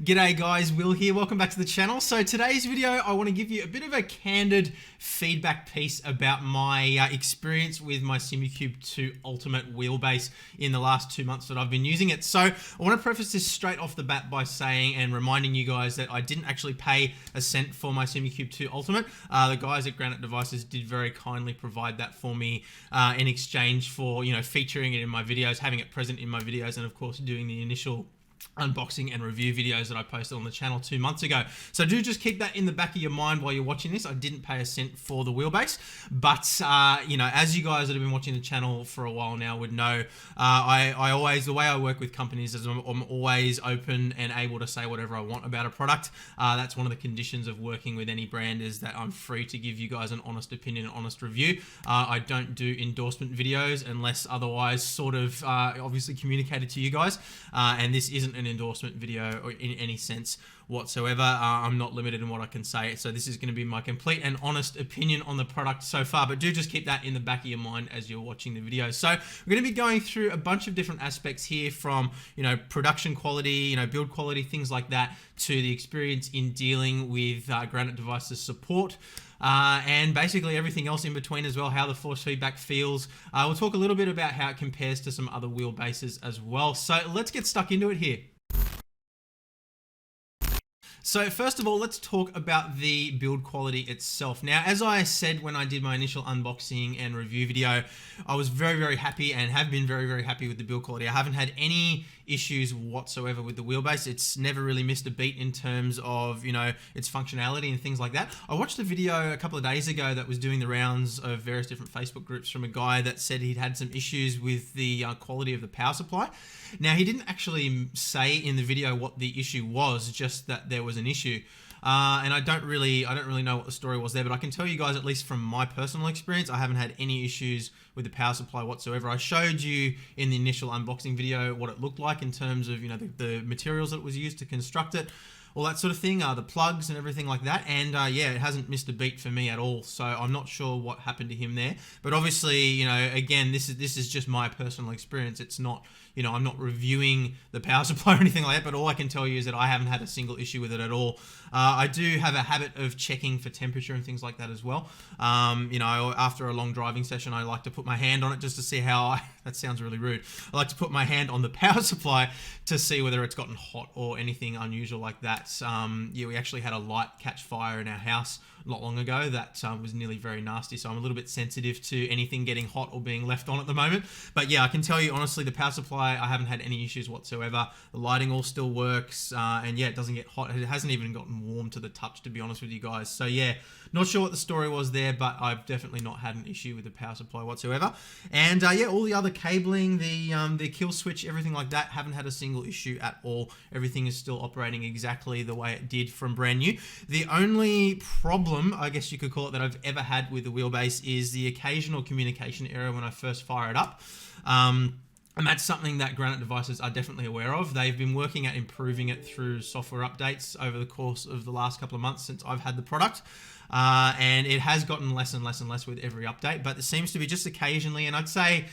G'day guys, Will here, welcome back to the channel. So today's video, I want to give you a bit of a candid feedback piece about my experience with my Simucube 2 Ultimate Wheelbase in the last 2 months that I've been using it. So I want to preface this straight off the bat by saying and reminding you guys that I didn't actually pay a cent for my Simucube 2 Ultimate. The guys at Granite Devices did very kindly provide that for me in exchange for, featuring it in my videos, having it present in my videos, and of course doing the initial unboxing and review videos that I posted on the channel 2 months ago. So do just keep that in the back of your mind while you're watching this. I didn't pay a cent for the wheelbase, but as you guys that have been watching the channel for a while now would know, I always, the way I work with companies is I'm always open and able to say whatever I want about a product. That's one of the conditions of working with any brand, is that I'm free to give you guys an honest opinion, an honest review. I don't do endorsement videos unless otherwise sort of obviously communicated to you guys, and this isn't an endorsement video or in any sense whatsoever. I'm not limited in what I can say, so this is going to be my complete and honest opinion on the product so far, but do just keep that in the back of your mind as you're watching the video. So we're going to be going through a bunch of different aspects here, from production quality, build quality, things like that, to the experience in dealing with Granite Devices support, and basically everything else in between as well, how the force feedback feels. We'll talk a little bit about how it compares to some other wheelbases as well. So let's get stuck into it here. So first of all, let's talk about the build quality itself. Now, as I said when I did my initial unboxing and review video, I was very, very happy and have been very, very happy with the build quality. I haven't had any issues whatsoever with the wheelbase. It's never really missed a beat in terms of, its functionality and things like that. I watched a video a couple of days ago that was doing the rounds of various different Facebook groups from a guy that said he'd had some issues with the quality of the power supply. Now, he didn't actually say in the video what the issue was, just that there was an issue. And I don't really know what the story was there, but I can tell you guys, at least from my personal experience, I haven't had any issues with the power supply whatsoever. I showed you in the initial unboxing video what it looked like in terms of, the materials that was used to construct it, all that sort of thing, the plugs and everything like that. And yeah, it hasn't missed a beat for me at all. So I'm not sure what happened to him there. But obviously, again, this is just my personal experience. It's not, I'm not reviewing the power supply or anything like that, but all I can tell you is that I haven't had a single issue with it at all. I do have a habit of checking for temperature and things like that as well. After a long driving session, I like to put my hand on it just to see how that sounds really rude. I like to put my hand on the power supply to see whether it's gotten hot or anything unusual like that. Yeah, we actually had a light catch fire in our house not long ago that was nearly very nasty, so I'm a little bit sensitive to anything getting hot or being left on at the moment. But yeah, I can tell you honestly, the power supply, I haven't had any issues whatsoever. The lighting all still works, and yeah, it doesn't get hot. It hasn't even gotten warm to the touch, to be honest with you guys. So yeah, not sure what the story was there, but I've definitely not had an issue with the power supply whatsoever. And yeah, all the other cabling, the kill switch, everything like that, haven't had a single issue at all. Everything is still operating exactly the way it did from brand new. The only problem, I guess you could call it, that I've ever had with the wheelbase is the occasional communication error when I first fire it up. And that's something that Granite Devices are definitely aware of. They've been working at improving it through software updates over the course of the last couple of months since I've had the product. And it has gotten less and less and less with every update, but it seems to be just occasionally, and I'd say,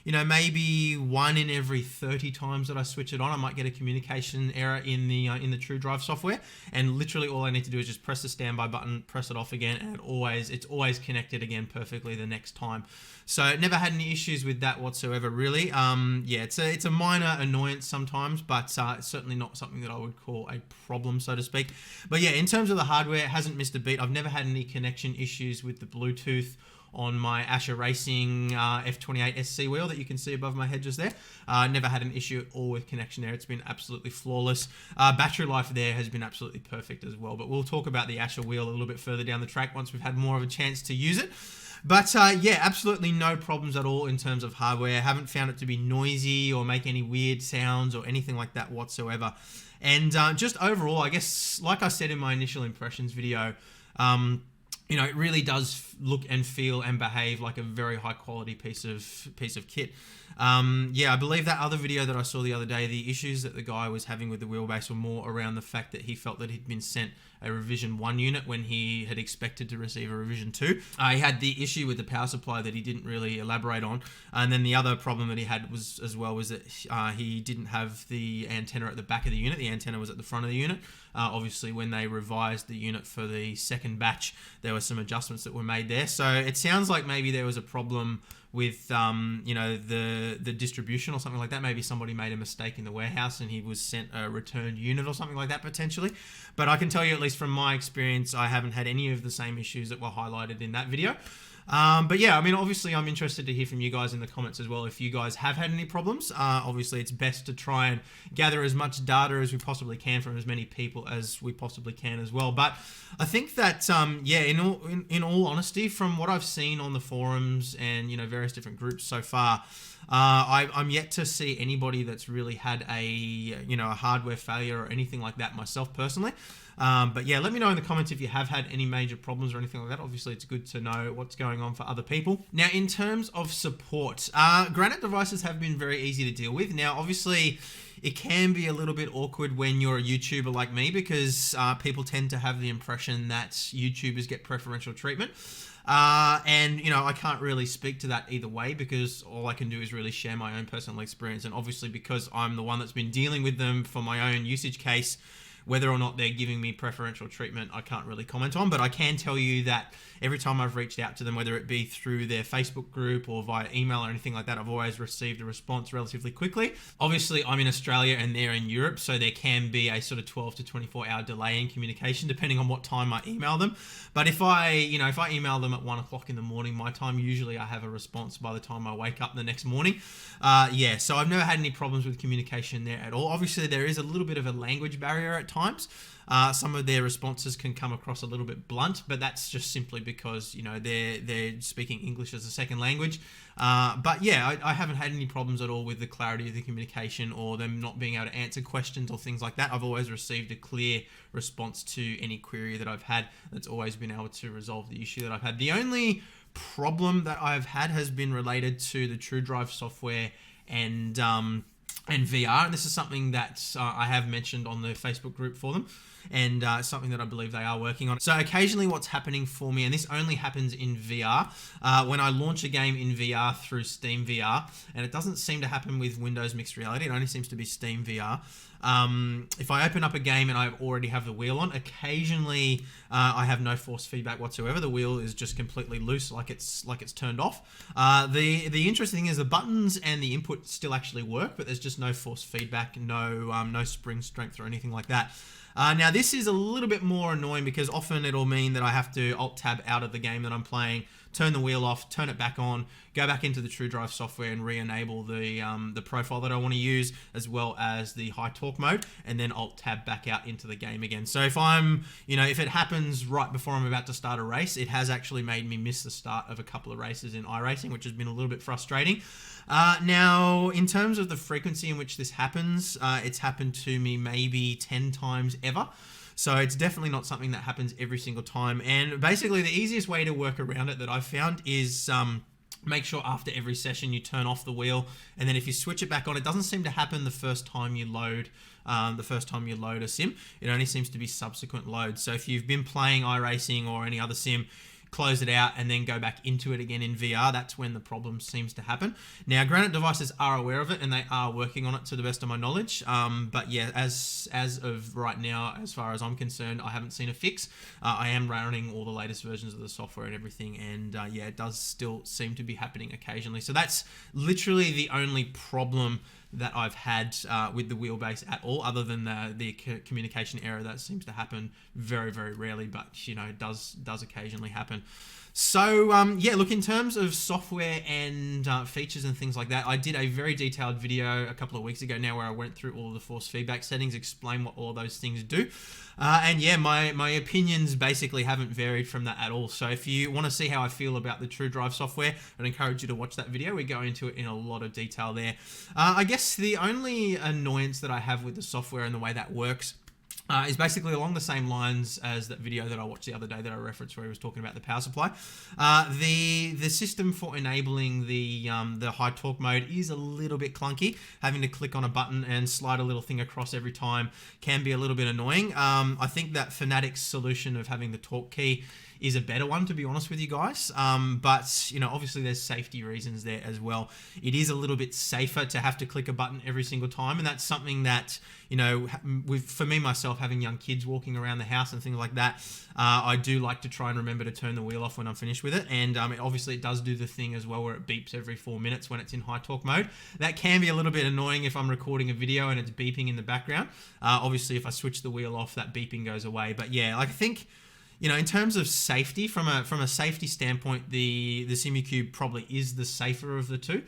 maybe 1 in every 30 times that I switch it on, I might get a communication error in the TrueDrive software, and literally all I need to do is just press the standby button, press it off again, and it's always connected again perfectly the next time. So never had any issues with that whatsoever, really. Yeah, it's a minor annoyance sometimes, but it's certainly not something that I would call a problem, so to speak. But yeah, in terms of the hardware, it hasn't missed a beat. I've never had any connection issues with the Bluetooth on my Asher Racing F28 SC wheel that you can see above my head just there. Never had an issue at all with connection there. It's been absolutely flawless. Battery life there has been absolutely perfect as well, but we'll talk about the Asher wheel a little bit further down the track once we've had more of a chance to use it. But yeah, absolutely no problems at all in terms of hardware. Haven't found it to be noisy or make any weird sounds or anything like that whatsoever. And just overall, I guess, like I said in my initial impressions video, it really does look and feel and behave like a very high quality piece of kit. Yeah, I believe that other video that I saw the other day, the issues that the guy was having with the wheelbase were more around the fact that he felt that he'd been sent a revision 1 unit when he had expected to receive a revision 2. He had the issue with the power supply that he didn't really elaborate on, and then the other problem that he had was that he didn't have the antenna at the back of the unit. The antenna was at the front of the unit. Obviously, when they revised the unit for the second batch, there were some adjustments that were made there. So it sounds like maybe there was a problem with the distribution or something like that. Maybe somebody made a mistake in the warehouse and he was sent a returned unit or something like that potentially. But I can tell you, at least from my experience, I haven't had any of the same issues that were highlighted in that video. But yeah, I mean, obviously I'm interested to hear from you guys in the comments as well if you guys have had any problems. Obviously it's best to try and gather as much data as we possibly can from as many people as we possibly can as well. But I think that yeah, in all honesty, from what I've seen on the forums and various different groups so far, I'm yet to see anybody that's really had a hardware failure or anything like that myself personally. But yeah, let me know in the comments if you have had any major problems or anything like that. Obviously, it's good to know what's going on for other people. Now, in terms of support, Granite devices have been very easy to deal with. Now, obviously, it can be a little bit awkward when you're a YouTuber like me because people tend to have the impression that YouTubers get preferential treatment. And I can't really speak to that either way because all I can do is really share my own personal experience. And obviously, because I'm the one that's been dealing with them for my own usage case, whether or not they're giving me preferential treatment, I can't really comment on, but I can tell you that every time I've reached out to them, whether it be through their Facebook group or via email or anything like that, I've always received a response relatively quickly. Obviously, I'm in Australia and they're in Europe, so there can be a sort of 12 to 24 hour delay in communication depending on what time I email them. But if I email them at 1 o'clock in the morning, my time, usually I have a response by the time I wake up the next morning. Yeah, so I've never had any problems with communication there at all. Obviously, there is a little bit of a language barrier at times. Some of their responses can come across a little bit blunt, but that's just simply because they're speaking English as a second language. But yeah, I haven't had any problems at all with the clarity of the communication or them not being able to answer questions or things like that. I've always received a clear response to any query that I've had. That's always been able to resolve the issue that I've had. The only problem that I've had has been related to the TrueDrive software and VR, and this is something that I have mentioned on the Facebook group for them, and something that I believe they are working on. So occasionally what's happening for me, and this only happens in VR, when I launch a game in VR through Steam VR, and it doesn't seem to happen with Windows Mixed Reality, it only seems to be Steam VR. If I open up a game and I already have the wheel on, occasionally I have no force feedback whatsoever. The wheel is just completely loose, like it's turned off. The interesting thing is the buttons and the input still actually work, but there's just no force feedback, no spring strength or anything like that. Now this is a little bit more annoying because often it'll mean that I have to Alt-Tab out of the game that I'm playing, turn the wheel off, turn it back on, go back into the TrueDrive software and re-enable the profile that I want to use, as well as the high torque mode, and then Alt-Tab back out into the game again. So if if it happens right before I'm about to start a race, it has actually made me miss the start of a couple of races in iRacing, which has been a little bit frustrating. Now, in terms of the frequency in which this happens, it's happened to me maybe 10 times ever. So it's definitely not something that happens every single time. And basically the easiest way to work around it that I've found is make sure after every session you turn off the wheel, and then if you switch it back on, it doesn't seem to happen the first time you load a sim. It only seems to be subsequent loads. So if you've been playing iRacing or any other sim, close it out and then go back into it again in VR, that's when the problem seems to happen. Now, Granite devices are aware of it and they are working on it to the best of my knowledge. But yeah, as of right now, as far as I'm concerned, I haven't seen a fix. I am running all the latest versions of the software and everything, and yeah, it does still seem to be happening occasionally. So that's literally the only problem that I've had with the Wheelbase at all, other than the communication error that seems to happen very, very rarely, but it does occasionally happen. So yeah, look, in terms of software and features and things like that, I did a very detailed video a couple of weeks ago now where I went through all of the force feedback settings, explain what all those things do. And yeah, my opinions basically haven't varied from that at all. So if you want to see how I feel about the TrueDrive software, I'd encourage you to watch that video. We go into it in a lot of detail there. I guess the only annoyance that I have with the software and the way that works is basically along the same lines as that video that I watched the other day that I referenced where he was talking about the power supply. The system for enabling the high torque mode is a little bit clunky. Having to click on a button and slide a little thing across every time can be a little bit annoying. I think that Fanatec's solution of having the torque key is a better one, to be honest with you guys. But, you know, obviously there's safety reasons there as well. It is a little bit safer to have to click a button every single time. And that's something that, you know, for me, myself, having young kids walking around the house and things like that, I do like to try and remember to turn the wheel off when I'm finished with it. And obviously it does do the thing as well where it beeps every 4 minutes when it's in high torque mode. That can be a little bit annoying if I'm recording a video and it's beeping in the background. Obviously, if I switch the wheel off, that beeping goes away. But yeah, like I think, you know, in terms of safety, from a safety standpoint, the Simucube probably is the safer of the two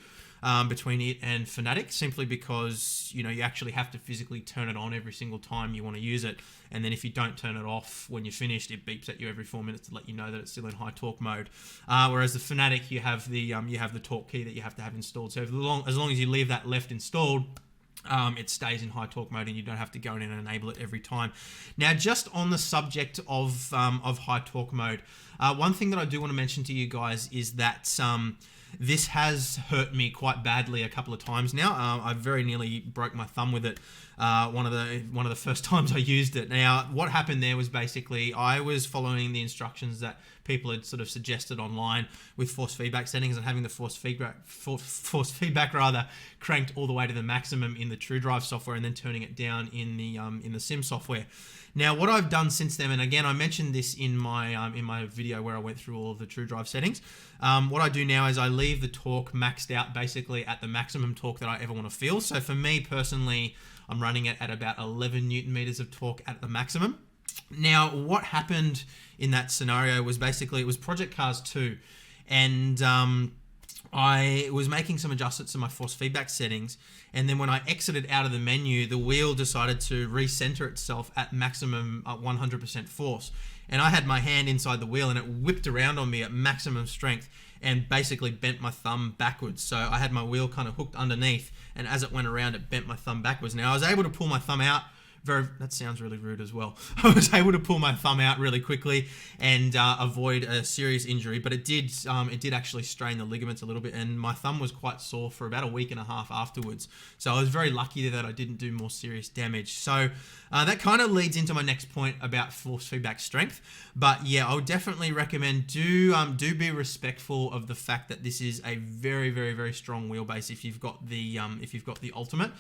between it and Fanatec, simply because, you know, you actually have to physically turn it on every single time you want to use it, and then if you don't turn it off when you're finished, it beeps at you every 4 minutes to let you know that it's still in high torque mode. Whereas the Fanatec, you have the torque key that you have to have installed. So as long as you leave that left installed, it stays in high torque mode and you don't have to go in and enable it every time. Now, just on the subject of high torque mode, one thing that I do want to mention to you guys is that this has hurt me quite badly a couple of times now. I very nearly broke my thumb with it one of the first times I used it. Now, what happened there was basically I was following the instructions that people had sort of suggested online with force feedback settings and having the force feedback rather cranked all the way to the maximum in the TrueDrive software and then turning it down in the Sim software. Now, what I've done since then, and again, I mentioned this in my video where I went through all of the TrueDrive settings. What I do now is I leave the torque maxed out basically at the maximum torque that I ever want to feel. So for me personally, I'm running it at about 11 Newton meters of torque at the maximum. Now, what happened in that scenario was basically it was Project Cars 2, and I was making some adjustments to my force feedback settings, and then when I exited out of the menu, the wheel decided to recenter itself at maximum 100% force. And I had my hand inside the wheel and it whipped around on me at maximum strength and basically bent my thumb backwards. So I had my wheel kind of hooked underneath, and as it went around, it bent my thumb backwards. Now, I was able to pull my thumb out. That sounds really rude as well. I was able to pull my thumb out really quickly and avoid a serious injury, but it did actually strain the ligaments a little bit, and my thumb was quite sore for about a week and a half afterwards. So I was very lucky that I didn't do more serious damage. So that kind of leads into my next point about force feedback strength. But yeah, I would definitely recommend do be respectful of the fact that this is a very, very, very strong wheelbase if you've got the Ultimate.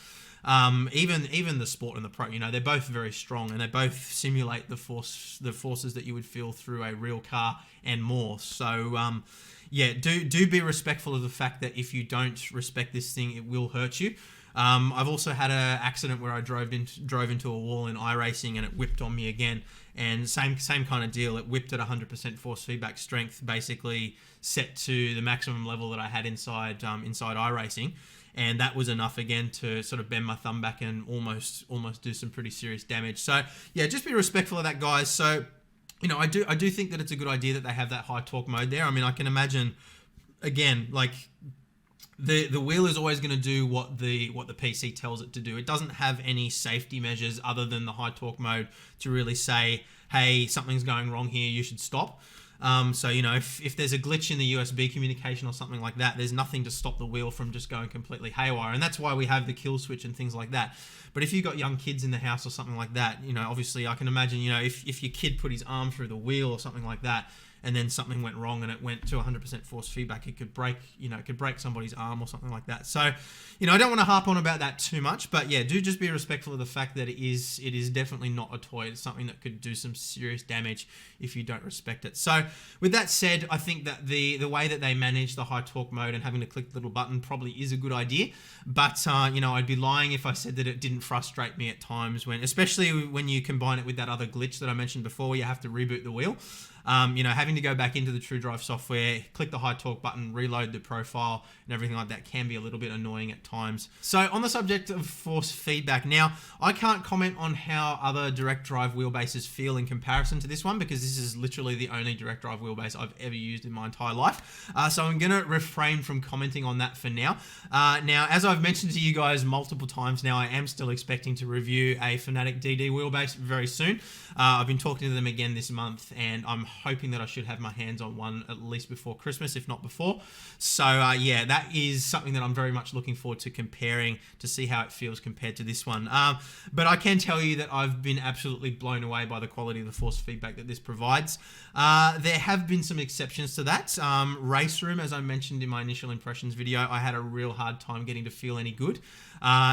Even the Sport and the Pro, you know, they're both very strong and they both simulate the forces that you would feel through a real car and more. So yeah, do be respectful of the fact that if you don't respect this thing, it will hurt you. I've also had an accident where I drove into a wall in iRacing and it whipped on me again. And same kind of deal. It whipped at 100% force feedback strength, basically set to the maximum level that I had inside iRacing. And that was enough again to sort of bend my thumb back and almost do some pretty serious damage. So yeah, just be respectful of that, guys. So, you know, I do think that it's a good idea that they have that high torque mode there. I mean, I can imagine, again, like the wheel is always going to do what the PC tells it to do. It doesn't have any safety measures other than the high torque mode to really say, hey, something's going wrong here, you should stop. So, you know, if there's a glitch in the USB communication or something like that, there's nothing to stop the wheel from just going completely haywire. And that's why we have the kill switch and things like that. But if you've got young kids in the house or something like that, you know, obviously I can imagine, you know, if your kid put his arm through the wheel or something like that, and then something went wrong and it went to 100% force feedback, it could break somebody's arm or something like that. So, you know, I don't want to harp on about that too much, but yeah, do just be respectful of the fact that it is definitely not a toy. It's something that could do some serious damage if you don't respect it. So with that said, I think that the way that they manage the high torque mode and having to click the little button probably is a good idea. But, you know, I'd be lying if I said that it didn't frustrate me at times, especially when you combine it with that other glitch that I mentioned before, where you have to reboot the wheel. Having to go back into the TrueDrive software, click the high torque button, reload the profile and everything like that can be a little bit annoying at times. So on the subject of force feedback, now I can't comment on how other direct drive wheelbases feel in comparison to this one, because this is literally the only direct drive wheelbase I've ever used in my entire life. So I'm going to refrain from commenting on that for now. Now, as I've mentioned to you guys multiple times now, I am still expecting to review a Fanatec DD wheelbase very soon. I've been talking to them again this month, and I'm hoping that I should have my hands on one at least before Christmas, if not before. So yeah, that is something that I'm very much looking forward to comparing to see how it feels compared to this one. But I can tell you that I've been absolutely blown away by the quality of the force feedback that this provides. There have been some exceptions to that. Race Room, as I mentioned in my initial impressions video, I had a real hard time getting to feel any good.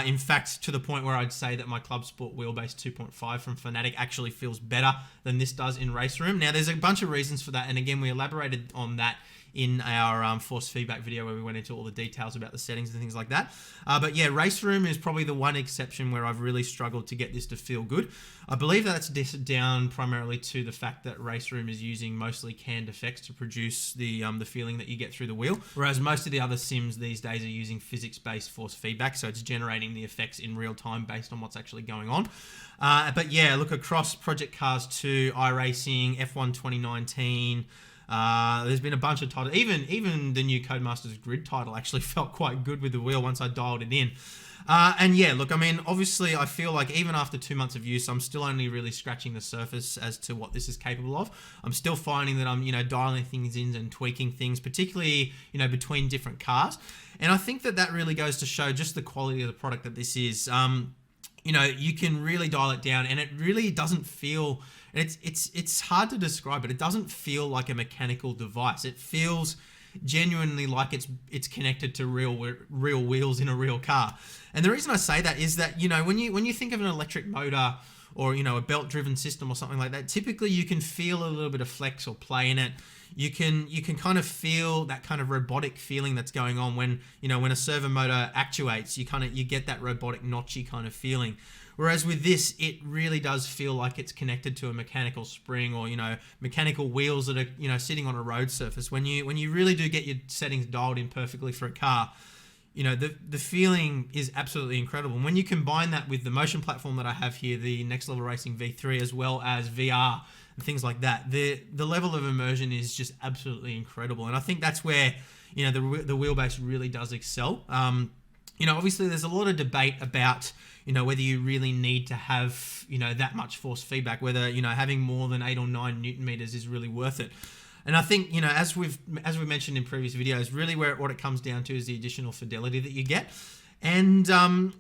In fact, to the point where I'd say that my Club Sport Wheelbase 2.5 from Fanatec actually feels better than this does in Race Room. Now, there's a bunch of reasons for that, and again, we elaborated on that in our force feedback video where we went into all the details about the settings and things like that. But yeah, Race Room is probably the one exception where I've really struggled to get this to feel good. I believe that's down primarily to the fact that Race Room is using mostly canned effects to produce the feeling that you get through the wheel, whereas most of the other sims these days are using physics-based force feedback, so it's generating the effects in real time based on what's actually going on. But yeah, look, across Project Cars 2, iRacing, F1 2019, there's been a bunch of titles. Even the new Codemasters Grid title actually felt quite good with the wheel once I dialed it in. And yeah, look, I mean, obviously I feel like even after 2 months of use, I'm still only really scratching the surface as to what this is capable of. I'm still finding that I'm, dialing things in and tweaking things, particularly, between different cars. And I think that really goes to show just the quality of the product that this is. You can really dial it down, and it really doesn't feel, and it's hard to describe, but it doesn't feel like a mechanical device. It feels genuinely like it's connected to real wheels in a real car. And the reason I say that is that, when you think of an electric motor or, a belt-driven system or something like that, typically you can feel a little bit of flex or play in it. You can kind of feel that kind of robotic feeling that's going on when a servo motor actuates. You get that robotic notchy kind of feeling. Whereas with this, it really does feel like it's connected to a mechanical spring or mechanical wheels that are sitting on a road surface. When you really do get your settings dialed in perfectly for a car, the feeling is absolutely incredible. And when you combine that with the motion platform that I have here, the Next Level Racing V3, as well as VR and things like that, the level of immersion is just absolutely incredible. And I think that's where the wheelbase really does excel. Obviously there's a lot of debate about whether you really need to have that much force feedback, whether having more than 8 or 9 Newton meters is really worth it. And I think as we've mentioned in previous videos, really what it comes down to is the additional fidelity that you get. And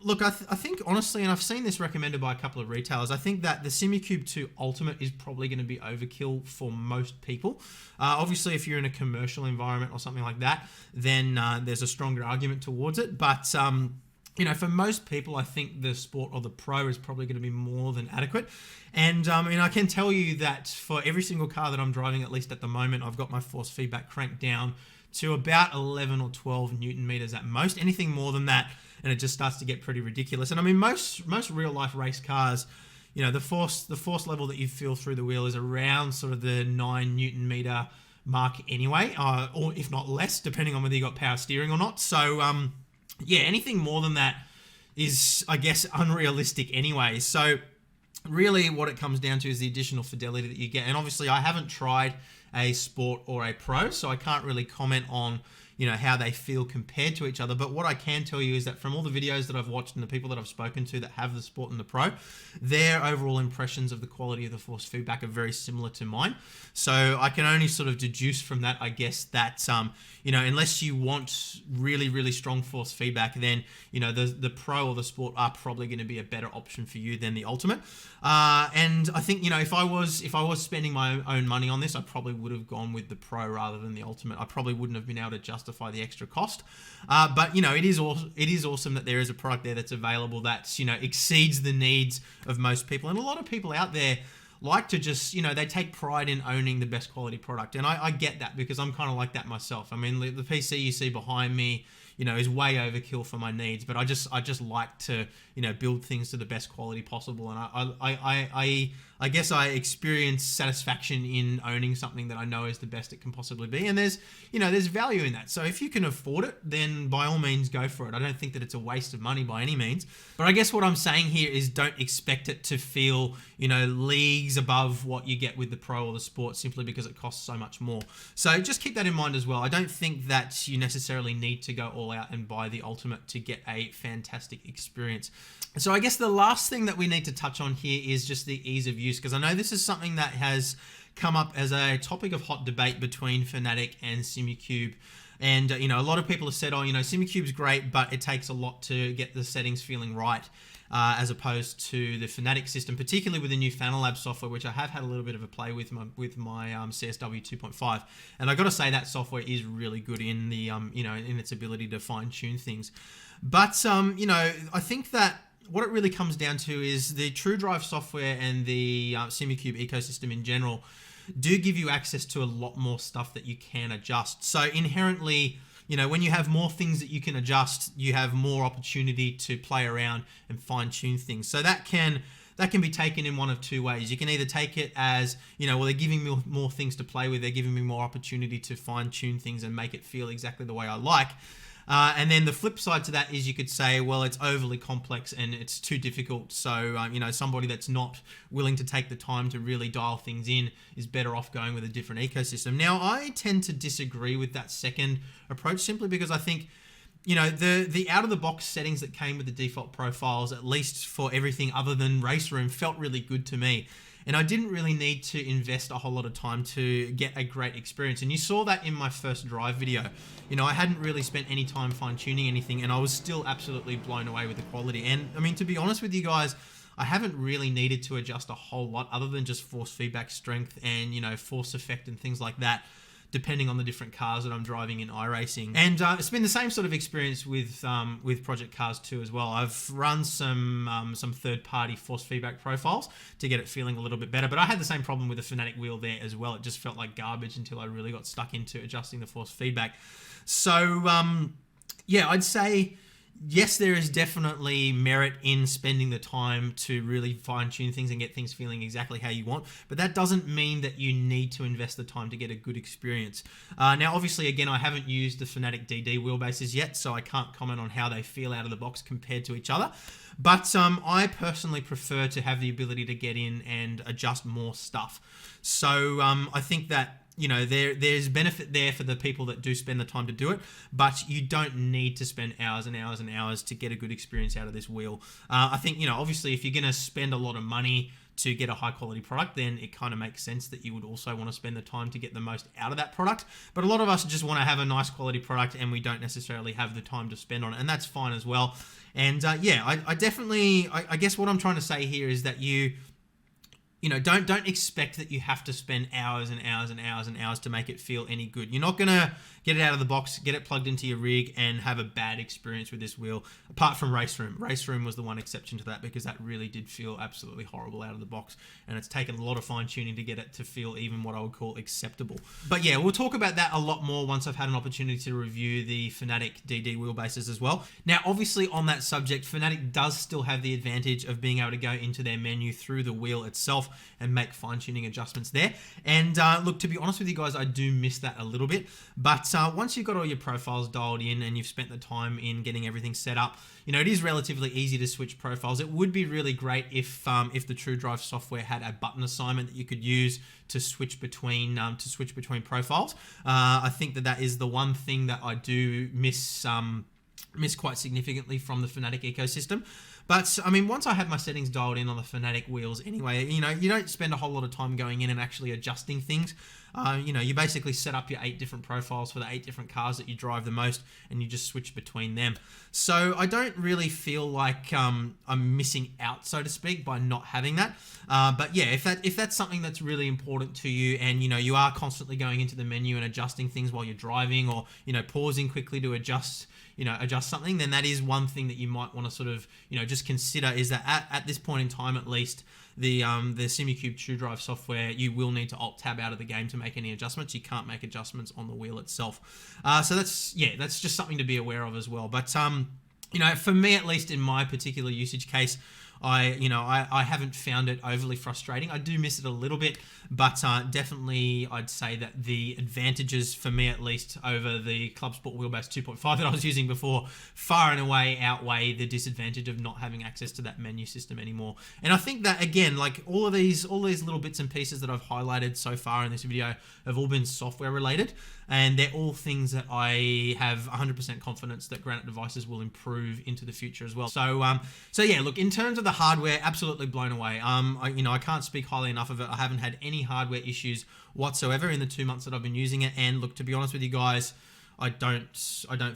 look, I think honestly, and I've seen this recommended by a couple of retailers, I think that the Simucube 2 Ultimate is probably going to be overkill for most people. Obviously, if you're in a commercial environment or something like that, then there's a stronger argument towards it. But for most people, I think the Sport or the Pro is probably going to be more than adequate. And I can tell you that for every single car that I'm driving, at least at the moment, I've got my force feedback cranked down to about 11 or 12 Newton meters at most. Anything more than that, and it just starts to get pretty ridiculous. And I mean, most real life race cars, the force level that you feel through the wheel is around sort of the 9 Newton meter mark anyway, or if not less, depending on whether you got power steering or not. So yeah, anything more than that is, I guess, unrealistic anyway. So really what it comes down to is the additional fidelity that you get. And obviously I haven't tried a Sport or a Pro, so I can't really comment on how they feel compared to each other. But what I can tell you is that from all the videos that I've watched and the people that I've spoken to that have the Sport and the Pro, their overall impressions of the quality of the force feedback are very similar to mine. So I can only sort of deduce from that, I guess, that unless you want really, really strong force feedback, then the Pro or the Sport are probably going to be a better option for you than the Ultimate. And I think if I was spending my own money on this, I probably would have gone with the Pro rather than the Ultimate. I probably wouldn't have been able to justify the extra cost. But it is awesome that there is a product there that's available that exceeds the needs of most people. And a lot of people out there like to just, they take pride in owning the best quality product. And I get that, because I'm kind of like that myself. I mean, the PC you see behind me, is way overkill for my needs, but I just like to, build things to the best quality possible. And I I guess I experience satisfaction in owning something that I know is the best it can possibly be. And there's value in that. So if you can afford it, then by all means go for it. I don't think that it's a waste of money by any means. But I guess what I'm saying here is don't expect it to feel, leagues above what you get with the Pro or the Sport simply because it costs so much more. So just keep that in mind as well. I don't think that you necessarily need to go all out and buy the Ultimate to get a fantastic experience. So I guess the last thing that we need to touch on here is just the ease of use, because I know this is something that has come up as a topic of hot debate between Fanatec and Simucube. And, a lot of people have said, Simucube's great, but it takes a lot to get the settings feeling right, as opposed to the Fanatec system, particularly with the new Fanalab software, which I have had a little bit of a play with my CSW 2.5. And I got to say that software is really good in the, in its ability to fine tune things. But, I think that what it really comes down to is the TrueDrive software and the Simucube ecosystem in general do give you access to a lot more stuff that you can adjust. So inherently, when you have more things that you can adjust, you have more opportunity to play around and fine tune things. So that can be taken in one of two ways. You can either take it as, they're giving me more things to play with. They're giving me more opportunity to fine tune things and make it feel exactly the way I like. And then the flip side to that is you could say, well, it's overly complex and it's too difficult. So, somebody that's not willing to take the time to really dial things in is better off going with a different ecosystem. Now, I tend to disagree with that second approach simply because I think, the out-of-the-box settings that came with the default profiles, at least for everything other than Race Room, felt really good to me. And I didn't really need to invest a whole lot of time to get a great experience. And you saw that in my first drive video. I hadn't really spent any time fine-tuning anything, and I was still absolutely blown away with the quality. And, to be honest with you guys, I haven't really needed to adjust a whole lot other than just force feedback strength and, force effect and things like that, depending on the different cars that I'm driving in iRacing. And it's been the same sort of experience with Project Cars 2 as well. I've run some third-party force feedback profiles to get it feeling a little bit better, but I had the same problem with the Fanatec wheel there as well. It just felt like garbage until I really got stuck into adjusting the force feedback. So, I'd say yes, there is definitely merit in spending the time to really fine-tune things and get things feeling exactly how you want, but that doesn't mean that you need to invest the time to get a good experience. Now, obviously, again, I haven't used the Fanatec DD wheelbases yet, so I can't comment on how they feel out of the box compared to each other, but I personally prefer to have the ability to get in and adjust more stuff. So I think that there's benefit there for the people that do spend the time to do it, but you don't need to spend hours and hours and hours to get a good experience out of this wheel. I think, obviously if you're going to spend a lot of money to get a high quality product, then it kind of makes sense that you would also want to spend the time to get the most out of that product. But a lot of us just want to have a nice quality product and we don't necessarily have the time to spend on it, and that's fine as well. And I definitely, I guess what I'm trying to say here is that don't expect that you have to spend hours and hours and hours and hours to make it feel any good. You're not going to get it out of the box, get it plugged into your rig, and have a bad experience with this wheel, apart from Race Room. Race Room was the one exception to that because that really did feel absolutely horrible out of the box, and it's taken a lot of fine-tuning to get it to feel even what I would call acceptable. But yeah, we'll talk about that a lot more once I've had an opportunity to review the Fanatec DD wheelbases as well. Now, obviously on that subject, Fanatec does still have the advantage of being able to go into their menu through the wheel itself and make fine-tuning adjustments there. And look, to be honest with you guys, I do miss that a little bit. But once you've got all your profiles dialed in and you've spent the time in getting everything set up, it is relatively easy to switch profiles. It would be really great if the TrueDrive software had a button assignment that you could use to switch between profiles. I think that is the one thing that I do miss quite significantly from the Fanatec ecosystem. But, once I have my settings dialed in on the Fanatec wheels anyway, you don't spend a whole lot of time going in and actually adjusting things. You basically set up your 8 different profiles for the 8 different cars that you drive the most, and you just switch between them. So I don't really feel like I'm missing out, so to speak, by not having that. But yeah, if that's something that's really important to you, and you are constantly going into the menu and adjusting things while you're driving, or pausing quickly to adjust something, then that is one thing that you might want to sort of just consider, is that at this point in time at least, the Simucube TrueDrive software, you will need to alt tab out of the game to make any adjustments. You can't make adjustments on the wheel itself. So that's just something to be aware of as well. But for me, at least in my particular usage case, I haven't found it overly frustrating. I do miss it a little bit, but definitely I'd say that the advantages for me, at least, over the Club Sport Wheelbase 2.5 that I was using before far and away outweigh the disadvantage of not having access to that menu system anymore. And I think that, again, like all these little bits and pieces that I've highlighted so far in this video have all been software related, and they're all things that I have 100% confidence that Granite devices will improve into the future as well. So yeah, look, in terms of the hardware, absolutely blown away. I can't speak highly enough of it. I haven't had any hardware issues whatsoever in the 2 months that I've been using it. And look, to be honest with you guys, I don't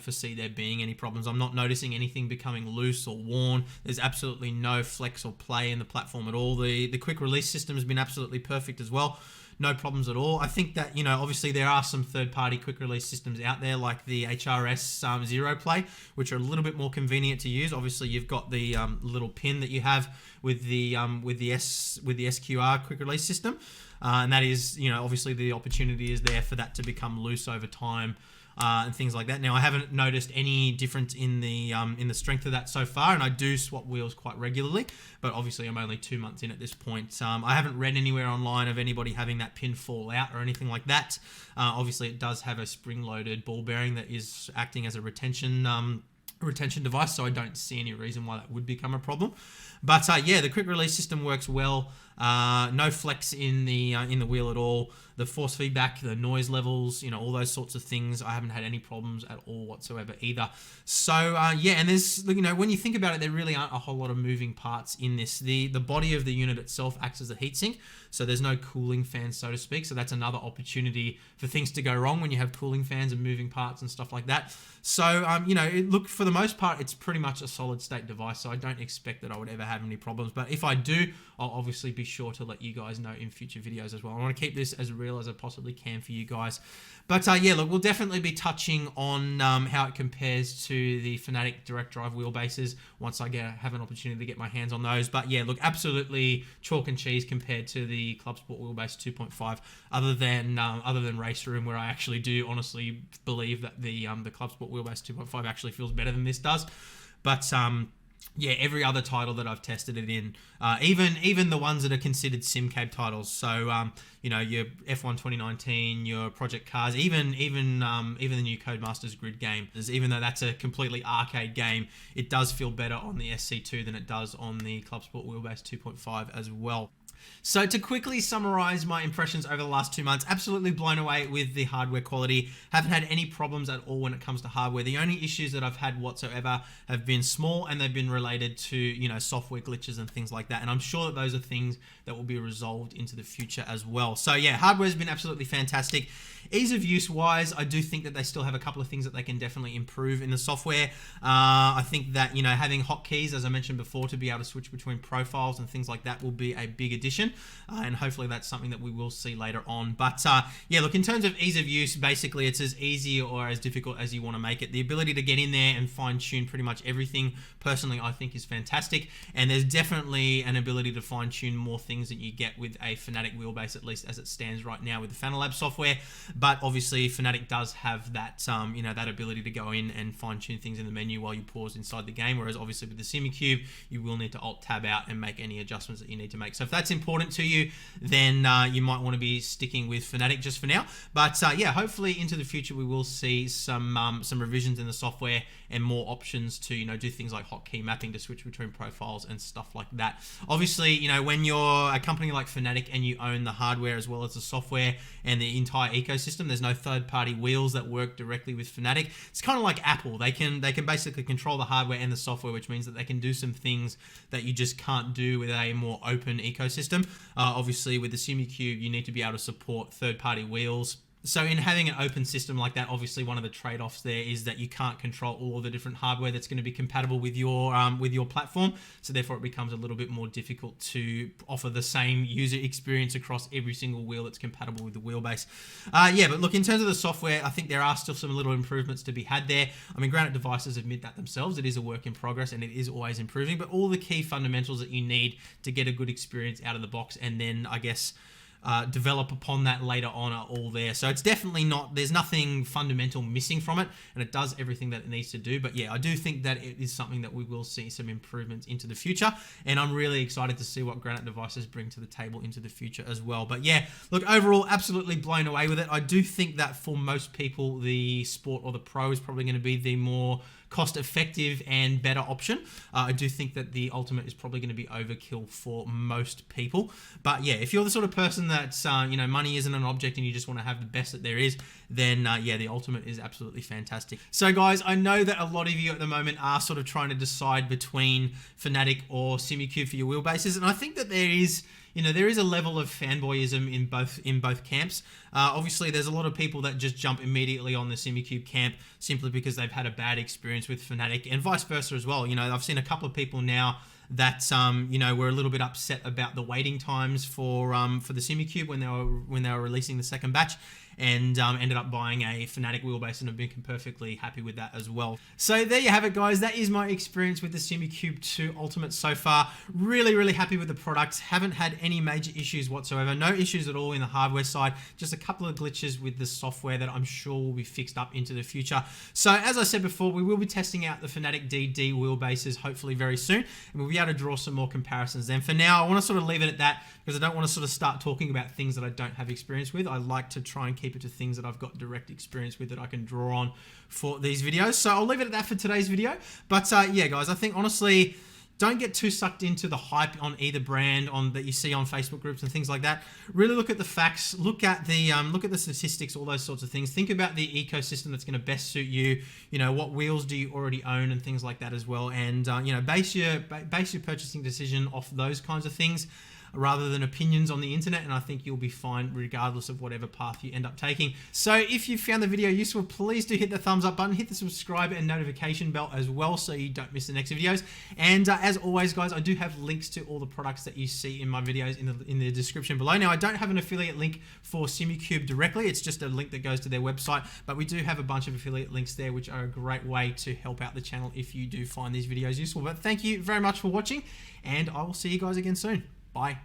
foresee there being any problems. I'm not noticing anything becoming loose or worn. There's absolutely no flex or play in the platform at all. The quick release system has been absolutely perfect as well. No problems at all. I think that, obviously there are some third-party quick release systems out there like the HRS Zero Play, which are a little bit more convenient to use. Obviously, you've got the little pin that you have with the SQR quick release system, and that is, obviously the opportunity is there for that to become loose over time. And things like that. Now, I haven't noticed any difference in the strength of that so far, and I do swap wheels quite regularly, but obviously I'm only 2 months in at this point. I haven't read anywhere online of anybody having that pin fall out or anything like that. Obviously, it does have a spring-loaded ball bearing that is acting as a retention device, so I don't see any reason why that would become a problem. But yeah, the quick release system works well. No flex in the wheel at all. The force feedback, the noise levels, all those sorts of things, I haven't had any problems at all whatsoever either. So yeah, and there's, when you think about it, there really aren't a whole lot of moving parts in this. The body of the unit itself acts as a heatsink, so there's no cooling fans, so to speak. So that's another opportunity for things to go wrong when you have cooling fans and moving parts and stuff like that. So look, for the most part, it's pretty much a solid state device, so I don't expect that I would ever have any problems. But if I do, I'll obviously be sure to let you guys know in future videos as well. I want to keep this as real as I possibly can for you guys. But yeah, look, we'll definitely be touching on how it compares to the Fanatec direct drive wheelbases once I have an opportunity to get my hands on those. But yeah, look, absolutely chalk and cheese compared to the Club Sport Wheelbase 2.5, other than Race Room, where I actually do honestly believe that the Club Sport Wheelbase 2.5 actually feels better than this does. But yeah, every other title that I've tested it in, even the ones that are considered Simucube titles, so your F1 2019, your Project Cars, even the new Codemasters Grid game, even though that's a completely arcade game, it does feel better on the SC2 than it does on the Club Sport Wheelbase 2.5 as well. So to quickly summarize my impressions over the last 2 months, absolutely blown away with the hardware quality. Haven't had any problems at all when it comes to hardware. The only issues that I've had whatsoever have been small, and they've been related to, software glitches and things like that. And I'm sure that those are things that will be resolved into the future as well. So yeah, hardware's been absolutely fantastic. Ease of use wise, I do think that they still have a couple of things that they can definitely improve in the software. I think that, having hotkeys, as I mentioned before, to be able to switch between profiles and things like that will be a big addition. And hopefully that's something that we will see later on. But yeah, look, in terms of ease of use, basically it's as easy or as difficult as you want to make it. The ability to get in there and fine tune pretty much everything, personally, I think is fantastic. And there's definitely an ability to fine tune more things than you get with a Fanatec wheelbase, at least as it stands right now with the Fanalab software. But obviously Fanatec does have that, that ability to go in and fine tune things in the menu while you pause inside the game. Whereas obviously with the Simucube, you will need to Alt Tab out and make any adjustments that you need to make. So if that's important to you, then you might want to be sticking with Fanatec just for now. But yeah, hopefully into the future we will see some revisions in the software and more options to do things like hotkey mapping to switch between profiles and stuff like that. Obviously, when you're a company like Fanatec and you own the hardware as well as the software and the entire ecosystem, there's no third-party wheels that work directly with Fanatec. It's kind of like Apple. They can basically control the hardware and the software, which means that they can do some things that you just can't do with a more open ecosystem. Obviously, with the Simucube, you need to be able to support third-party wheels. So in having an open system like that, obviously one of the trade-offs there is that you can't control all of the different hardware that's going to be compatible with your platform. So therefore it becomes a little bit more difficult to offer the same user experience across every single wheel that's compatible with the wheelbase. Yeah, but look, in terms of the software, I think there are still some little improvements to be had there. I mean, Granite devices admit that themselves. It is a work in progress and it is always improving, but all the key fundamentals that you need to get a good experience out of the box, and then I guess develop upon that later on are all there. So it's definitely not, there's nothing fundamental missing from it, and it does everything that it needs to do. But yeah, I do think that it is something that we will see some improvements into the future, and I'm really excited to see what Granite devices bring to the table into the future as well. But yeah, look, overall, absolutely blown away with it. I do think that for most people, the Sport or the Pro is probably going to be the more cost-effective and better option. I do think that the Ultimate is probably going to be overkill for most people. But yeah, if you're the sort of person that's, money isn't an object and you just want to have the best that there is, then yeah, the Ultimate is absolutely fantastic. So guys, I know that a lot of you at the moment are sort of trying to decide between Fanatec or Simucube for your wheelbases, and I think that there is a level of fanboyism in both camps. Obviously, there's a lot of people that just jump immediately on the Simucube camp simply because they've had a bad experience with Fanatec, and vice versa as well. I've seen a couple of people now that were a little bit upset about the waiting times for the Simucube when they were releasing the second batch, and ended up buying a Fanatec wheelbase and have been perfectly happy with that as well. So there you have it, guys. That is my experience with the Simucube 2 Ultimate so far. Really, really happy with the products. Haven't had any major issues whatsoever. No issues at all in the hardware side. Just a couple of glitches with the software that I'm sure will be fixed up into the future. So as I said before, we will be testing out the Fanatec DD wheelbases hopefully very soon, and we'll be able to draw some more comparisons then. For now, I want to sort of leave it at that because I don't want to sort of start talking about things that I don't have experience with. I like to try and keep it to things that I've got direct experience with that I can draw on for these videos. So I'll leave it at that for today's video. But yeah, guys, I think honestly, don't get too sucked into the hype on either brand that you see on Facebook groups and things like that. Really look at the facts, look at the statistics, all those sorts of things. Think about the ecosystem that's going to best suit you. What wheels do you already own and things like that as well. And base your purchasing decision off those kinds of things, rather than opinions on the internet, and I think you'll be fine regardless of whatever path you end up taking. So if you found the video useful, please do hit the thumbs up button, hit the subscribe and notification bell as well so you don't miss the next videos. And as always, guys, I do have links to all the products that you see in my videos in the description below. Now, I don't have an affiliate link for Simucube directly, it's just a link that goes to their website, but we do have a bunch of affiliate links there, which are a great way to help out the channel if you do find these videos useful. But thank you very much for watching, and I will see you guys again soon. Bye.